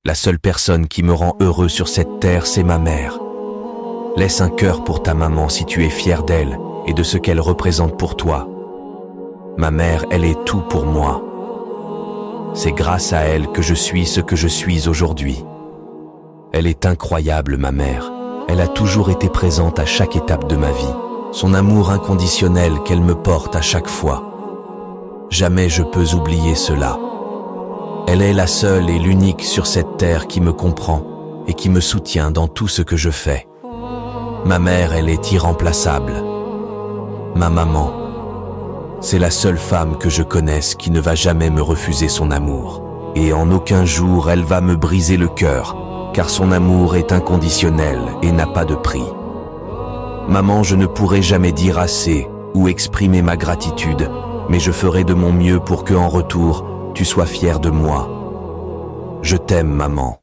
La seule personne qui me rend heureux sur cette terre, c'est ma mère. Laisse un cœur pour ta maman si tu es fier d'elle et de ce qu'elle représente pour toi. Ma mère, elle est tout pour moi. C'est grâce à elle que je suis ce que je suis aujourd'hui. Elle est incroyable, ma mère. Elle a toujours été présente à chaque étape de ma vie. Son amour inconditionnel qu'elle me porte à chaque fois. Jamais je peux oublier cela. Elle est la seule et l'unique sur cette terre qui me comprend et qui me soutient dans tout ce que je fais. Ma mère, elle est irremplaçable. Ma maman, c'est la seule femme que je connaisse qui ne va jamais me refuser son amour. Et en aucun jour, elle va me briser le cœur, car son amour est inconditionnel et n'a pas de prix. Maman, je ne pourrai jamais dire assez ou exprimer ma gratitude, mais je ferai de mon mieux pour que, en retour, tu sois fière de moi. Je t'aime, maman.